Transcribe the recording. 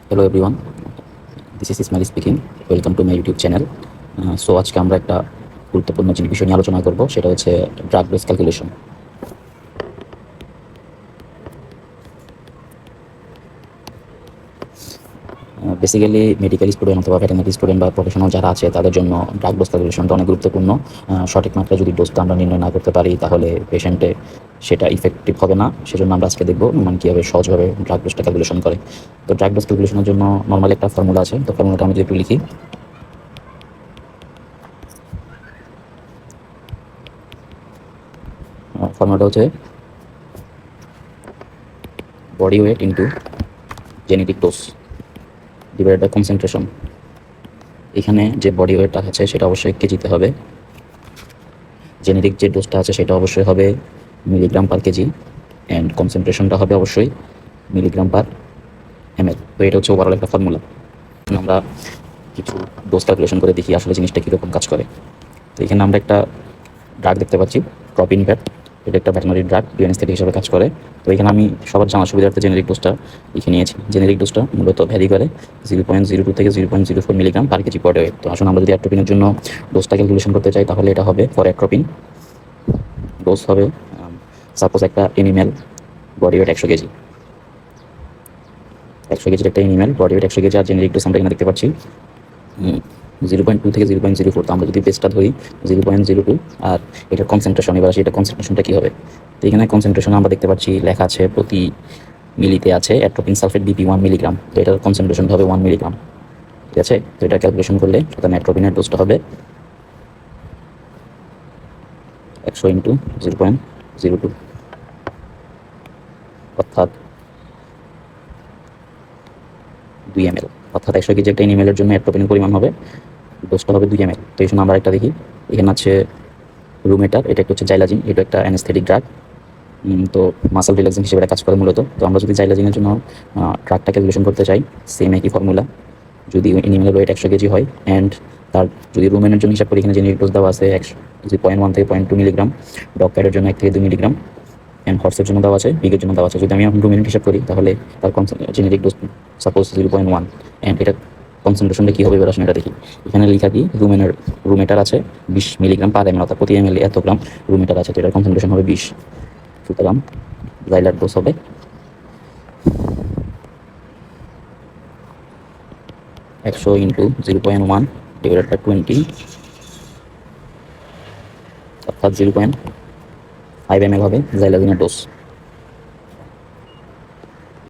Hello everyone, this is Ismail speaking. Welcome to my YouTube channel. So আজকে আমরা একটা গুরুত্বপূর্ণ বিষয় নিয়ে আলোচনা করব, সেটা হচ্ছে drug dose calculation. Basically medical student অথবা ভেটেরিনারি স্টুডেন্ট বা প্রফেশনাল যারা আছে তাদের জন্য ড্রাগ ডোজ ক্যালকুলেশনটা অনেক গুরুত্বপূর্ণ। সঠিক মাত্রায় যদি ডোজটা আমরা নির্ণয় না করতে পারি তাহলে পেশেন্টে সেটা ইফেক্টিভ হবে না। সেজন্য আমরা আজকে দেখবো কীভাবে সহজভাবে ড্রাগ ডোজটা ক্যালকুলেশন করে। তো ড্রাগ ডোজ ক্যালকুলেশনের জন্য নর্মালি একটা ফর্মুলা আছে, তো ফর্মুলাটা আমি যদি একটু লিখি। ফর্মুলাটা হচ্ছে body weight into genetic dose divided by concentration. এখানে যে বডি ওয়েটটা আছে সেটা অবশ্যই কেজিতে হবে, জেনেটিক যে ডোজটা আছে সেটা অবশ্যই হবে মিলিগ্রাম পার কেজি, অ্যান্ড কনসেন্ট্রেশনটা হবে অবশ্যই মিলিগ্রাম পার এমএল। তো এটা হচ্ছে ওভারঅল একটা ফর্মুলা। আমরা কিছু ডোজ ক্যালকুলেশন করে দেখি আসলে জিনিসটা কীরকম কাজ করে। তো এখানে আমরা একটা ড্রাগ দেখতে পাচ্ছি, প্রপিনভ্যাট। এটা একটা ভেটেরিনারি ড্রাগ, অ্যানেস্থেটিক হিসেবে কাজ করে। তো এখানে আমি সবার জানার সুবিধার্থে জেনেরিক ডোজটা লিখে নিয়েছি। জেনেরিক ডোজটা মূলত ভ্যারি করে 0.02 থেকে 0.04 মিলিগ্রাম পার কেজি পার ওয়েট। তো আসুন আমরা যদি অ্যাট্রোপিনের জন্য ডোজটা ক্যালকুলেশন করতে চাই তাহলে এটা হবে ফর অ্যাট্রোপিন ডোজ হবে সাপোজ একটা এনিম্যাল বডি ওয়েট 100 কেজি, 100 কেজির একটা এনিম্যাল বডি ওয়েট 100 কেজি, আর জেনেরিক ডোজ আমরা এখানে দেখতে পাচ্ছি 0.2 থেকে 0.04। তো আমরা যদি বেসটা ধরি 0.02, আর এটার কনসেন্ট্রেশন, এবার আসি এটা কনসেন্ট্রেশনটা কী হবে। তো এখানে কনসেন্ট্রেশন আমরা দেখতে পাচ্ছি লেখা আছে প্রতি মিলিতে আছে অ্যাট্রোপিন সালফেট বিপি 1 মিলিগ্রাম। তো এটার কনসেন্ট্রেশন হবে 1 মিলিগ্রাম, ঠিক আছে। তো এটা ক্যালকুলেশন করলে সুতরাং অ্যাট্রোপিনের ডোজটা হবে 100 ইন্টু 0.02, অর্থাৎ 2 ml। অর্থাৎ 100 কেজি একটা এনিমেলের জন্য অ্যাট্রোপিনের পরিমাণ হবে, ডোজটা হবে 2 ml। তো এই জন্য আমরা একটা দেখি, এখানে আছে রুমেটার, এটা একটা হচ্ছে জাইলাজিন, এটা একটা অ্যানেস্থেটিক ড্রাগ। তো মাসল রিল্যাক্সিং হিসেবে এটা কাজ করে মূলত। তো আমরা যদি জাইলাজিনের জন্য ড্রাগটা ক্যালকুলেশন করতে চাই, সেম একই ফর্মুলা। যদি এনিমেলের ওয়েট 100 কেজি হয়, অ্যান্ড তার যদি রুমেনের জন্য হিসাব করি, এখানে জেনেরিক ডোজ দেওয়া আছে 0.1 থেকে 0.2 মিলিগ্রাম, ডগ ক্যাটের জন্য 1 থেকে 2 মিলিগ্রাম, অ্যান্ড হর্সের জন্য দেওয়া আছে, পিগের জন্য দেওয়া আছে। যদি আমি এখন রুমেনের হিসাব করি তাহলে তার জেনেরিক ডোজ সাপোজ 0.1, অ্যান্ড এটা কনসেন্ট্রেশনটা কী হবে এবার আসলে এটা দেখি। এখানে লেখা কি, রুমেটার আছে 20 মিলিগ্রাম পার এমএল, অর্থাৎ প্রতি এমএল এত গ্রাম রুমেটার আছে, তো এটার কনসেন্ট্রেশন হবে 20। সুতরাং জাইলার ডোজ হবে 100 ইন্টু 0.1 ডিভাইডেড বাই 20, অর্থাৎ 0.5 ml হবে জাইলাজিনের ডোজ।